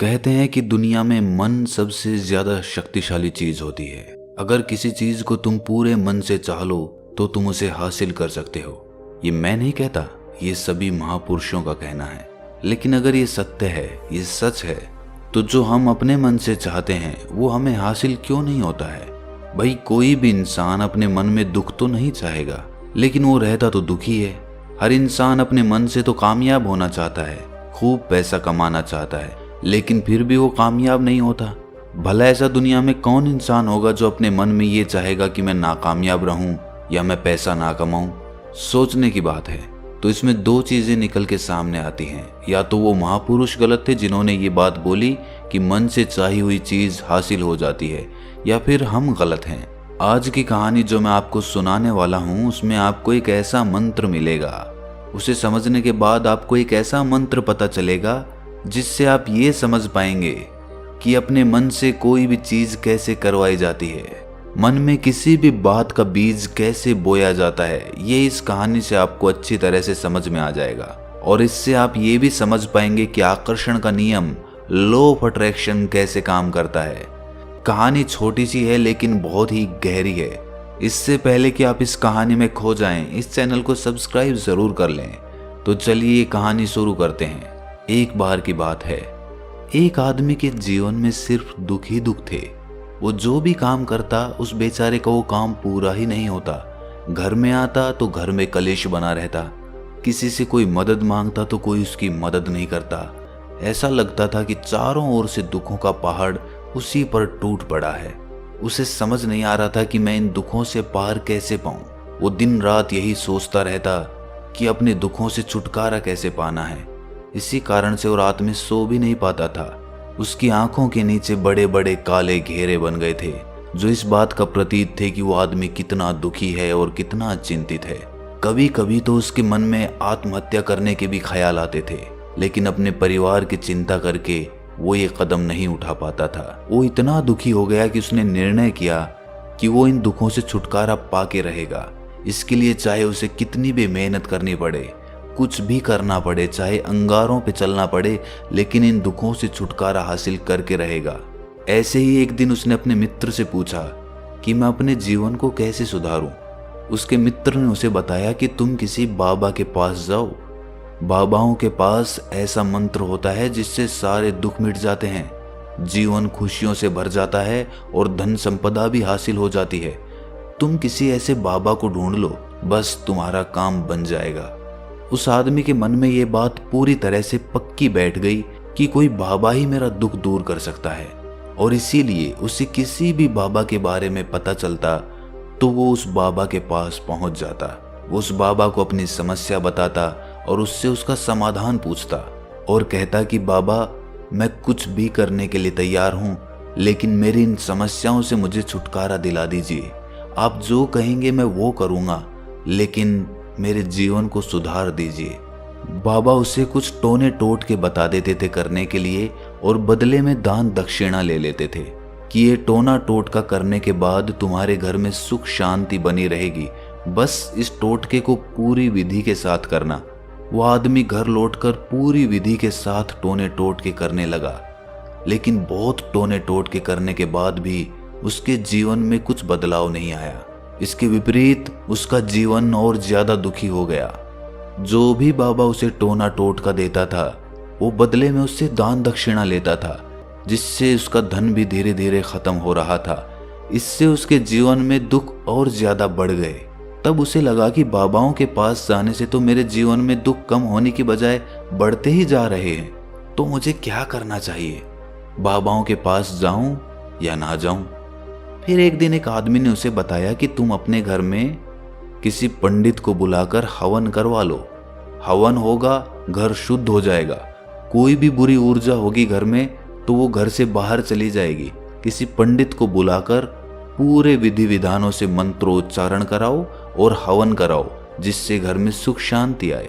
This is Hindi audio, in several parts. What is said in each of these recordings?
कहते हैं कि दुनिया में मन सबसे ज्यादा शक्तिशाली चीज होती है। अगर किसी चीज को तुम पूरे मन से चाह लो तो तुम उसे हासिल कर सकते हो। ये मैं नहीं कहता, ये सभी महापुरुषों का कहना है। लेकिन अगर ये सत्य है, ये सच है, तो जो हम अपने मन से चाहते हैं वो हमें हासिल क्यों नहीं होता है? भाई, कोई भी इंसान अपने मन में दुख तो नहीं चाहेगा, लेकिन वो रहता तो दुखी है। हर इंसान अपने मन से तो कामयाब होना चाहता है, खूब पैसा कमाना चाहता है, लेकिन फिर भी वो कामयाब नहीं होता। भला ऐसा दुनिया में कौन इंसान होगा जो अपने मन में ये चाहेगा कि मैं नाकामयाब रहूं या मैं पैसा ना कमाऊं? सोचने की बात है। तो इसमें दो चीजें निकल के सामने आती हैं। या तो वो महापुरुष गलत थे जिन्होंने ये बात बोली कि मन से चाही हुई चीज हासिल हो जाती है, या फिर हम गलत हैं। आज की कहानी जो मैं आपको सुनाने वाला हूँ उसमें आपको एक ऐसा मंत्र मिलेगा। उसे समझने के बाद आपको एक ऐसा मंत्र पता चलेगा जिससे आप ये समझ पाएंगे कि अपने मन से कोई भी चीज कैसे करवाई जाती है, मन में किसी भी बात का बीज कैसे बोया जाता है। ये इस कहानी से आपको अच्छी तरह से समझ में आ जाएगा, और इससे आप ये भी समझ पाएंगे कि आकर्षण का नियम, लॉ ऑफ अट्रैक्शन कैसे काम करता है। कहानी छोटी सी है लेकिन बहुत ही गहरी है। इससे पहले कि आप इस कहानी में खो जाएं, इस चैनल को सब्सक्राइब जरूर कर लें। तो चलिए ये कहानी शुरू करते हैं। एक बार की बात है, एक आदमी के जीवन में सिर्फ दुख ही दुख थे। वो जो भी काम करता उस बेचारे का वो काम पूरा ही नहीं होता। घर में आता तो घर में कलेश बना रहता, किसी से कोई मदद मांगता तो कोई उसकी मदद नहीं करता। ऐसा लगता था कि चारों ओर से दुखों का पहाड़ उसी पर टूट पड़ा है। उसे समझ नहीं आ रहा था कि मैं इन दुखों से पार कैसे पाऊं। वो दिन रात यही सोचता रहता कि अपने दुखों से छुटकारा कैसे पाना है। इसी कारण से वो रात में सो भी नहीं पाता था। उसकी आंखों के नीचे बड़े बड़े काले घेरे बन गए थे, जो इस बात का प्रतीक थे कि वो आदमी कितना दुखी है और कितना चिंतित है। कभी कभी तो उसके मन में आत्महत्या करने के भी ख्याल आते थे, लेकिन अपने परिवार की चिंता करके वो ये कदम नहीं उठा पाता था। वो इतना दुखी हो गया कि उसने निर्णय किया कि वो इन दुखों से छुटकारा पाके रहेगा। इसके लिए चाहे उसे कितनी भी मेहनत करनी पड़े, कुछ भी करना पड़े, चाहे अंगारों पे चलना पड़े, लेकिन इन दुखों से छुटकारा हासिल करके रहेगा। ऐसे ही एक दिन उसने अपने मित्र से पूछा कि मैं अपने जीवन को कैसे सुधारूं। उसके मित्र ने उसे बताया कि तुम किसी बाबा के पास जाओ। बाबाओं के पास ऐसा मंत्र होता है जिससे सारे दुख मिट जाते हैं, जीवन खुशियों से भर जाता है और धन संपदा भी हासिल हो जाती है। तुम किसी ऐसे बाबा को ढूंढ लो, बस तुम्हारा काम बन जाएगा। उस आदमी के मन में ये बात पूरी तरह से पक्की बैठ गई कि कोई बाबा ही मेरा दुख दूर कर सकता है, और इसीलिए उसे किसी भी बाबा के बारे में पता चलता तो वो उस बाबा के पास पहुंच जाता। वो उस बाबा को अपनी समस्या बताता और उससे उसका समाधान पूछता और कहता कि बाबा, मैं कुछ भी करने के लिए तैयार हूं, लेकिन मेरी इन समस्याओं से मुझे छुटकारा दिला दीजिए। आप जो कहेंगे मैं वो करूंगा, लेकिन मेरे जीवन को सुधार दीजिए। बाबा उसे कुछ टोने टोट के बता देते थे करने के लिए, और बदले में दान दक्षिणा ले लेते थे कि ये टोना टोटका करने के बाद तुम्हारे घर में सुख शांति बनी रहेगी, बस इस टोटके को पूरी विधि के साथ करना। वो आदमी घर लौटकर पूरी विधि के साथ टोने टोटके करने लगा, लेकिन बहुत टोने टोटके करने के बाद भी उसके जीवन में कुछ बदलाव नहीं आया। इसके विपरीत उसका जीवन और ज्यादा दुखी हो गया। जो भी बाबा उसे टोना टोटका देता था वो बदले में उससे दान दक्षिणा लेता था, जिससे उसका धन भी धीरे धीरे खत्म हो रहा था। इससे उसके जीवन में दुख और ज्यादा बढ़ गए। तब उसे लगा कि बाबाओं के पास जाने से तो मेरे जीवन में दुख कम होने की बजाय बढ़ते ही जा रहे हैं, तो मुझे क्या करना चाहिए? बाबाओं के पास जाऊं या ना जाऊं? फिर एक दिन एक आदमी ने उसे बताया कि तुम अपने घर में किसी पंडित को बुलाकर हवन करवा लो। हवन होगा, घर शुद्ध हो जाएगा। कोई भी बुरी ऊर्जा होगी घर में तो वो घर से बाहर चली जाएगी। किसी पंडित को बुलाकर पूरे विधि विधानों से मंत्रोच्चारण कराओ और हवन कराओ, जिससे घर में सुख शांति आए।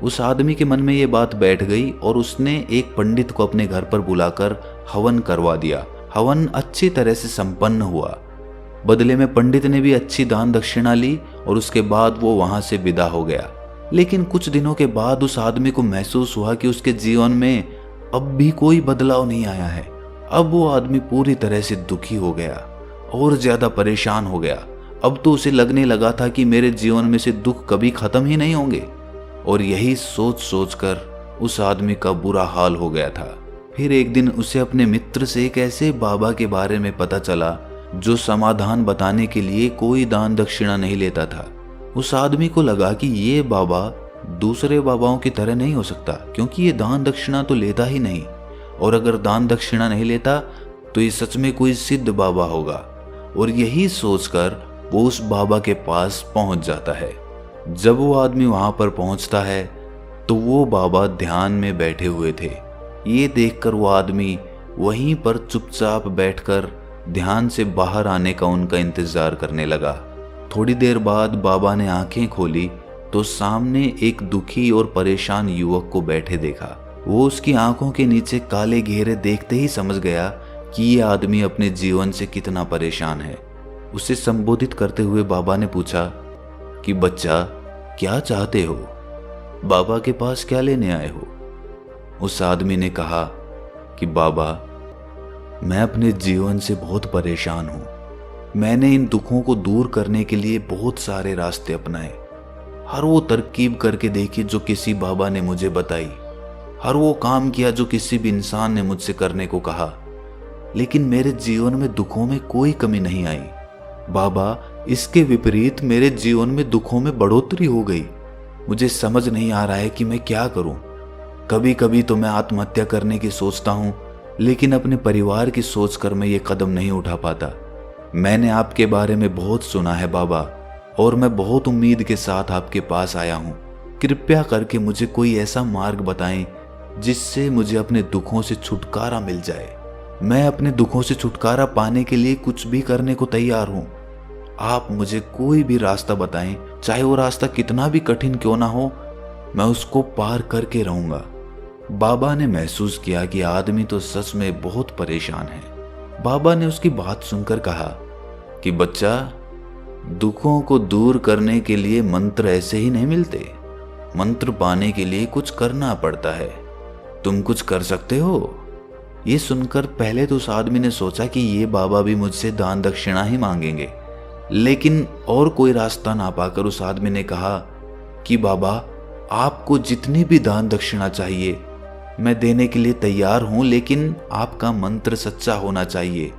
उस आदमी के मन में ये बात बैठ गई और उसने एक पंडित को अपने घर पर बुलाकर हवन करवा दिया। हवन अच्छी तरह से संपन्न हुआ। बदले में पंडित ने भी अच्छी दान दक्षिणा ली और उसके बाद वो वहां से विदा हो गया। लेकिन कुछ दिनों के बाद उस आदमी को महसूस हुआ कि उसके जीवन में अब भी कोई बदलाव नहीं आया है। अब वो आदमी पूरी तरह से दुखी हो गया और ज्यादा परेशान हो गया। अब तो उसे लगने लगा था कि मेरे जीवन में से दुख कभी खत्म ही नहीं होंगे। और यही सोच सोच कर उस आदमी का बुरा हाल हो गया था। फिर एक दिन उसे अपने मित्र से एक ऐसे बाबा के बारे में पता चला जो समाधान बताने के लिए कोई दान दक्षिणा नहीं लेता था। उस आदमी को लगा कि ये बाबा दूसरे बाबाओं की तरह नहीं हो सकता, क्योंकि ये दान दक्षिणा तो लेता ही नहीं, और अगर दान दक्षिणा नहीं लेता तो ये सच में कोई सिद्ध बाबा होगा। और यही सोचकर वो उस बाबा के पास पहुंच जाता है। जब वो आदमी वहां पर पहुंचता है तो वो बाबा ध्यान में बैठे हुए थे। ये देखकर वो आदमी वहीं पर चुपचाप बैठकर ध्यान से बाहर आने का उनका इंतजार करने लगा। थोड़ी देर बाद बाबा ने आंखें खोली तो सामने एक दुखी और परेशान युवक को बैठे देखा। वो उसकी आंखों के नीचे काले घेरे देखते ही समझ गया कि ये आदमी अपने जीवन से कितना परेशान है। उसे संबोधित करते हुए बाबा ने पूछा कि बच्चा, क्या चाहते हो? बाबा के पास क्या लेने आए हो? उस आदमी ने कहा कि बाबा, मैं अपने जीवन से बहुत परेशान हूं। मैंने इन दुखों को दूर करने के लिए बहुत सारे रास्ते अपनाए, हर वो तरकीब करके देखी जो किसी बाबा ने मुझे बताई, हर वो काम किया जो किसी भी इंसान ने मुझसे करने को कहा, लेकिन मेरे जीवन में दुखों में कोई कमी नहीं आई। बाबा, इसके विपरीत मेरे जीवन में दुखों में बढ़ोतरी हो गई। मुझे समझ नहीं आ रहा है कि मैं क्या करूं। कभी कभी तो मैं आत्महत्या करने की सोचता हूं, लेकिन अपने परिवार की सोचकर मैं ये कदम नहीं उठा पाता। मैंने आपके बारे में बहुत सुना है बाबा, और मैं बहुत उम्मीद के साथ आपके पास आया हूं। कृपया करके मुझे कोई ऐसा मार्ग बताएं जिससे मुझे अपने दुखों से छुटकारा मिल जाए। मैं अपने दुखों से छुटकारा पाने के लिए कुछ भी करने को तैयार हूं। आप मुझे कोई भी रास्ता बताएं, चाहे वो रास्ता कितना भी कठिन क्यों ना हो, मैं उसको पार करके रहूंगा। बाबा ने महसूस किया कि आदमी तो सच में बहुत परेशान है। बाबा ने उसकी बात सुनकर कहा कि बच्चा, दुखों को दूर करने के लिए मंत्र ऐसे ही नहीं मिलते। मंत्र पाने के लिए कुछ करना पड़ता है। तुम कुछ कर सकते हो? ये सुनकर पहले तो उस आदमी ने सोचा कि ये बाबा भी मुझसे दान दक्षिणा ही मांगेंगे, लेकिन और कोई रास्ता ना पाकर उस आदमी ने कहा कि बाबा, आपको जितनी भी दान दक्षिणा चाहिए मैं देने के लिए तैयार हूं, लेकिन आपका मंत्र सच्चा होना चाहिए,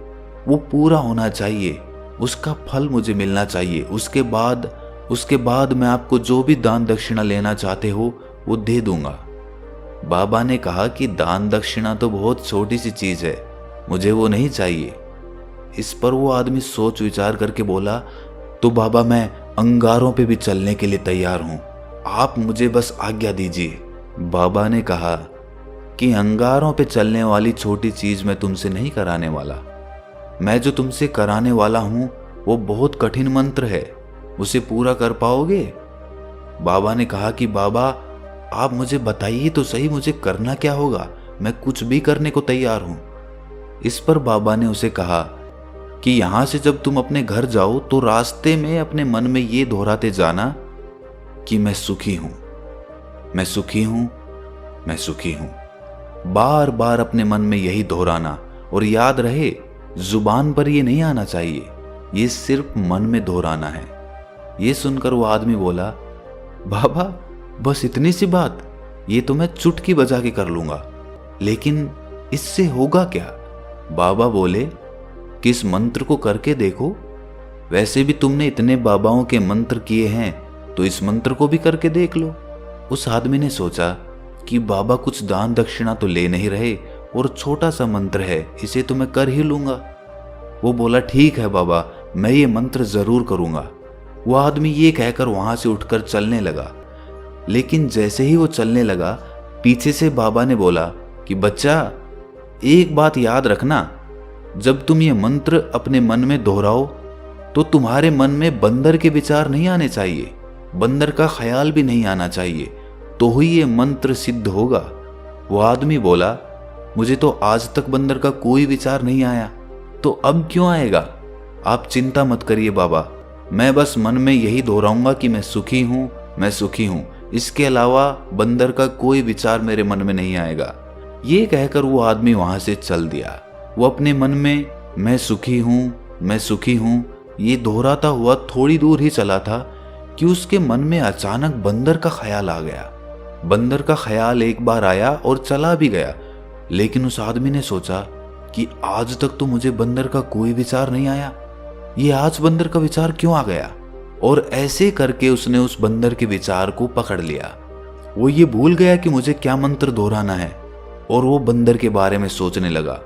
वो पूरा होना चाहिए, उसका फल मुझे मिलना चाहिए। उसके बाद मैं आपको जो भी दान दक्षिणा लेना चाहते हो वो दे दूंगा। बाबा ने कहा कि दान दक्षिणा तो बहुत छोटी सी चीज है, मुझे वो नहीं चाहिए। इस पर वो आदमी सोच विचार करके बोला, तो बाबा, मैं अंगारों पे भी चलने के लिए तैयार हूं, आप मुझे बस आज्ञा दीजिए। बाबा ने कहा कि अंगारों पे चलने वाली छोटी चीज मैं तुमसे नहीं कराने वाला। मैं जो तुमसे कराने वाला हूं वो बहुत कठिन मंत्र है, उसे पूरा कर पाओगे? बाबा ने कहा कि बाबा, आप मुझे बताइए तो सही, मुझे करना क्या होगा, मैं कुछ भी करने को तैयार हूं। इस पर बाबा ने उसे कहा कि यहां से जब तुम अपने घर जाओ तो रास्ते में अपने मन में ये दोहराते जाना कि मैं सुखी हूं, मैं सुखी हूं, मैं सुखी हूं। बार बार अपने मन में यही दोहराना, और याद रहे जुबान पर ये नहीं आना चाहिए, ये सिर्फ मन में दोहराना है। ये सुनकर वो आदमी बोला, बाबा, बस इतनी सी बात, ये तो मैं चुटकी बजा के कर लूंगा, लेकिन इससे होगा क्या? बाबा बोले कि इस मंत्र को करके देखो, वैसे भी तुमने इतने बाबाओं के मंत्र किए हैं तो इस मंत्र को भी करके देख लो। उस आदमी ने सोचा कि बाबा कुछ दान दक्षिणा तो ले नहीं रहे और छोटा सा मंत्र है, इसे तो मैं कर ही लूंगा। वो बोला, ठीक है बाबा, मैं ये मंत्र जरूर करूंगा। वो आदमी ये कहकर वहां से उठकर चलने लगा, लेकिन जैसे ही वो चलने लगा, पीछे से बाबा ने बोला कि बच्चा, एक बात याद रखना, जब तुम ये मंत्र अपने मन में दोहराओ तो तुम्हारे मन में बंदर के विचार नहीं आने चाहिए, बंदर का ख्याल भी नहीं आना चाहिए, तो ही ये मंत्र सिद्ध होगा। वो आदमी बोला, मुझे तो आज तक बंदर का कोई विचार नहीं आया, तो अब क्यों आएगा? आप चिंता मत करिए बाबा, मैं बस मन में यही दोहराऊंगा कि मैं सुखी हूं, मैं सुखी हूं। इसके अलावा बंदर का कोई विचार मेरे मन में नहीं आएगा। ये कहकर वो आदमी वहां से चल दिया। वो अपने मन में मैं सुखी हूँ, मैं सुखी हूँ ये दोहराता हुआ थोड़ी दूर ही चला था कि उसके मन में अचानक बंदर का ख्याल आ गया। बंदर का ख्याल एक बार आया और चला भी गया, लेकिन उस आदमी ने सोचा कि आज तक तो मुझे बंदर का कोई विचार नहीं आया, ये आज बंदर का विचार क्यों आ गया। और ऐसे करके उसने उस बंदर के विचार को पकड़ लिया। वो ये भूल गया कि मुझे क्या मंत्र दोहराना है और वो बंदर के बारे में सोचने लगा।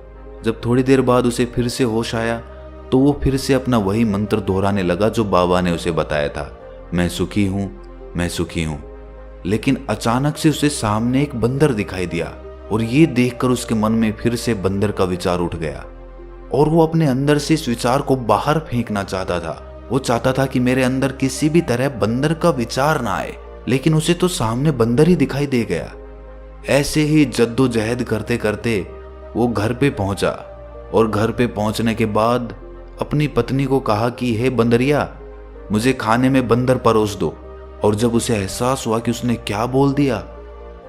जब थोड़ी देर बाद उसे फिर से होश आया तो वो फिर से अपना वही मंत्र दोहराने लगा जो बाबा ने उसे बताया था, मैं सुखी हूँ, मैं सुखी हूँ। लेकिन अचानक से उसे सामने एक बंदर दिखाई दिया और ये देखकर उसके मन में फिर से बंदर का विचार उठ गया और वो अपने अंदर से इस विचार को बाहर फेंकना चाहता था। वो चाहता था कि मेरे अंदर किसी भी तरह बंदर का विचार ना आए, लेकिन उसे तो सामने बंदर ही दिखाई दे गया। ऐसे ही जद्दोजहद करते करते वो घर पे पहुंचा और घर पे पहुंचने के बाद अपनी पत्नी को कहा कि हे बंदरिया, मुझे खाने में बंदर परोस दो। और जब उसे एहसास हुआ कि उसने क्या बोल दिया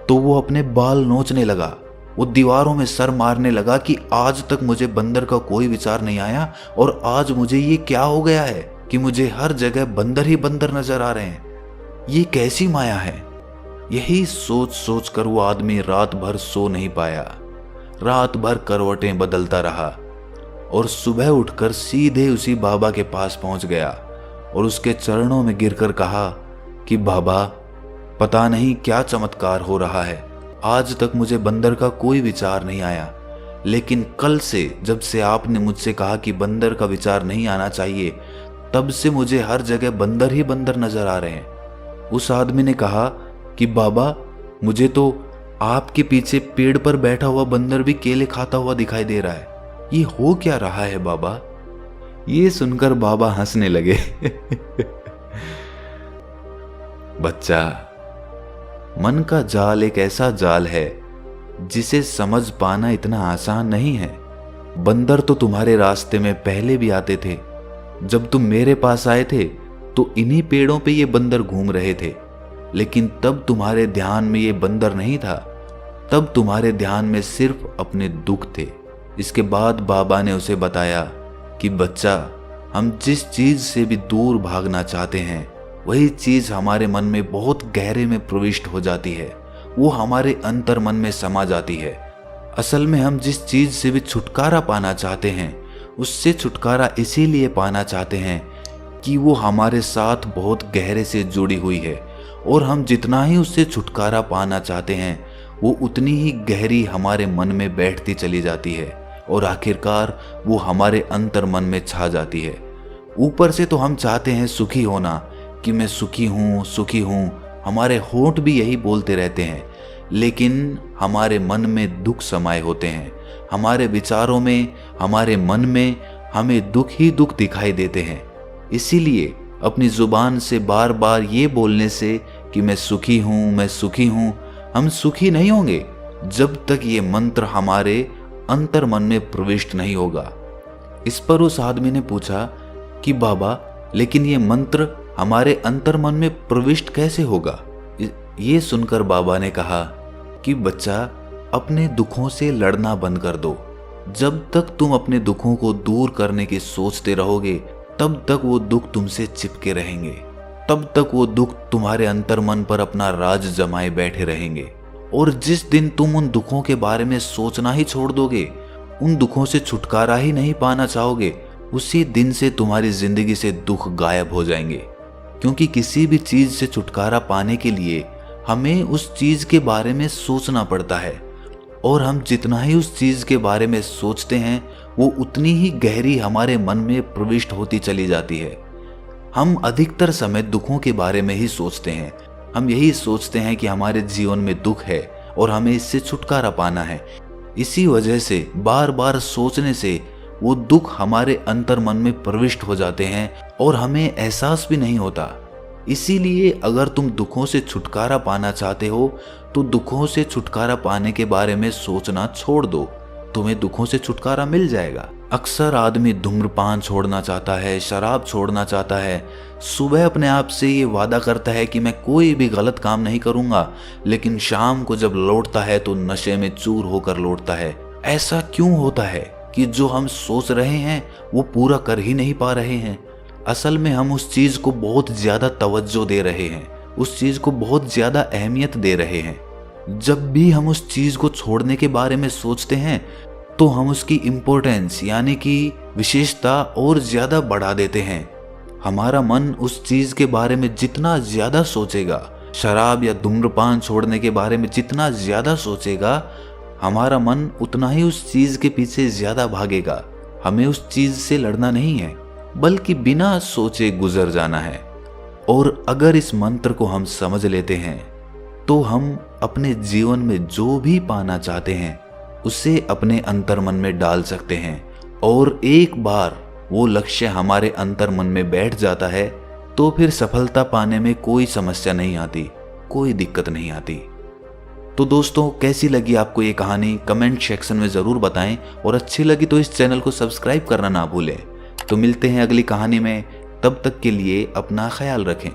तो वो अपने बाल नोचने लगा। वो दीवारों में सर मारने लगा कि आज तक मुझे बंदर का कोई विचार नहीं आया और आज मुझे ये क्या हो गया है कि मुझे हर जगह बंदर ही बंदर नजर आ रहे हैं, ये कैसी माया है। यही सोच सोच कर वो आदमी रात भर सो नहीं पाया। रात भर करवटें बदलता रहा और सुबह उठकर सीधे उसी बाबा के पास पहुंच गया और उसके चरणों में गिरकर कहा कि बाबा, पता नहीं क्या चमत्कार हो रहा है, आज तक मुझे बंदर का कोई विचार नहीं आया, लेकिन कल से जब से आपने मुझसे कहा कि बंदर का विचार नहीं आना चाहिए, तब से मुझे हर जगह बंदर ही बंदर नजर आ रहे हैं। उस आदमी ने कहा कि बाबा, मुझे तो आपके पीछे पेड़ पर बैठा हुआ बंदर भी केले खाता हुआ दिखाई दे रहा है, ये हो क्या रहा है बाबा। ये सुनकर बाबा हंसने लगे। बच्चा, मन का जाल एक ऐसा जाल है जिसे समझ पाना इतना आसान नहीं है। बंदर तो तुम्हारे रास्ते में पहले भी आते थे। जब तुम मेरे पास आए थे तो इन्हीं पेड़ों पे ये बंदर घूम रहे थे, लेकिन तब तुम्हारे ध्यान में ये बंदर नहीं था, तब तुम्हारे ध्यान में सिर्फ अपने दुख थे। इसके बाद बाबा ने उसे बताया कि बच्चा, हम जिस चीज से भी दूर भागना चाहते हैं वही चीज हमारे मन में बहुत गहरे में प्रविष्ट हो जाती है, वो हमारे अंतर मन में समा जाती है। असल में हम जिस चीज से भी छुटकारा पाना चाहते हैं उससे छुटकारा इसीलिए पाना चाहते हैं कि वो हमारे साथ बहुत गहरे से जुड़ी हुई है, और हम जितना ही उससे छुटकारा पाना चाहते हैं वो उतनी ही गहरी हमारे मन में बैठती चली जाती है और आखिरकार वो हमारे अंतर मन में छा जाती है। ऊपर से तो हम चाहते हैं सुखी होना कि मैं सुखी हूँ, सुखी हूँ, हमारे होंठ भी यही बोलते रहते हैं, लेकिन हमारे मन में दुख समाये होते हैं। हमारे विचारों में, हमारे मन में हमें दुख ही दुख दिखाई देते हैं। इसीलिए अपनी जुबान से बार बार ये बोलने से कि मैं सुखी हूँ, मैं सुखी हूँ, हम सुखी नहीं होंगे जब तक ये मंत्र हमारे अंतर मन में प्रविष्ट नहीं होगा। इस पर उस आदमी ने पूछा कि बाबा, लेकिन ये मंत्र हमारे अंतर मन में प्रविष्ट कैसे होगा। ये सुनकर बाबा ने कहा कि बच्चा, अपने दुखों से लड़ना बंद कर दो। जब तक तुम अपने दुखों को दूर करने की सोचते रहोगे तब तक वो दुख तुमसे चिपके रहेंगे, तब तक वो दुख तुम्हारे अंतर मन पर अपना राज जमाए बैठे रहेंगे। और जिस दिन तुम उन दुखों के बारे में सोचना ही छोड़ दोगे, उन दुखों से छुटकारा ही नहीं पाना चाहोगे, उसी दिन से तुम्हारी जिंदगी से दुख गायब हो जाएंगे। क्योंकि किसी भी चीज से छुटकारा पाने के लिए हमें उस चीज के बारे में सोचना पड़ता है, और हम जितना ही उस चीज के बारे में सोचते हैं वो उतनी ही गहरी हमारे मन में प्रविष्ट होती चली जाती है। हम अधिकतर समय दुखों के बारे में ही सोचते हैं। हम यही सोचते हैं कि हमारे जीवन में दुख है और हमें इससे छुटकारा पाना है। इसी वजह से बार बार सोचने से वो दुख हमारे अंतर मन में प्रविष्ट हो जाते हैं और हमें एहसास भी नहीं होता। इसीलिए अगर तुम दुखों से छुटकारा पाना चाहते हो तो दुखों से छुटकारा पाने के बारे में सोचना छोड़ दो। तुम्हें दुखों से छुटकारा मिल जाएगा। अक्सर आदमी धूम्रपान छोड़ना चाहता है, शराब छोड़ना चाहता है, सुबह अपने आप से ये वादा करता है कि मैं कोई भी गलत काम नहीं करूंगा, लेकिन शाम को जब लौटता है तो नशे में चूर होकर लौटता है। ऐसा क्यों होता है कि जो हम सोच रहे हैं वो पूरा कर ही नहीं पा रहे हैं? असल में हम उस चीज को बहुत ज्यादा तवज्जो दे रहे हैं, उस चीज को बहुत ज्यादा अहमियत दे रहे हैं। जब भी हम उस चीज को छोड़ने के बारे में सोचते हैं तो हम उसकी इम्पोर्टेंस यानी कि विशेषता और ज्यादा बढ़ा देते हैं। हमारा मन उस चीज के बारे में जितना ज्यादा सोचेगा, शराब या धूम्रपान छोड़ने के बारे में जितना ज्यादा सोचेगा, हमारा मन उतना ही उस चीज के पीछे ज्यादा भागेगा। हमें उस चीज से लड़ना नहीं है, बल्कि बिना सोचे गुजर जाना है। और अगर इस मंत्र को हम समझ लेते हैं तो हम अपने जीवन में जो भी पाना चाहते हैं उसे अपने अंतर्मन में डाल सकते हैं। और एक बार वो लक्ष्य हमारे अंतर्मन में बैठ जाता है तो फिर सफलता पाने में कोई समस्या नहीं आती, कोई दिक्कत नहीं आती। तो दोस्तों, कैसी लगी आपको ये कहानी कमेंट सेक्शन में ज़रूर बताएं, और अच्छी लगी तो इस चैनल को सब्सक्राइब करना ना भूलें। तो मिलते हैं अगली कहानी में, तब तक के लिए अपना ख्याल रखें।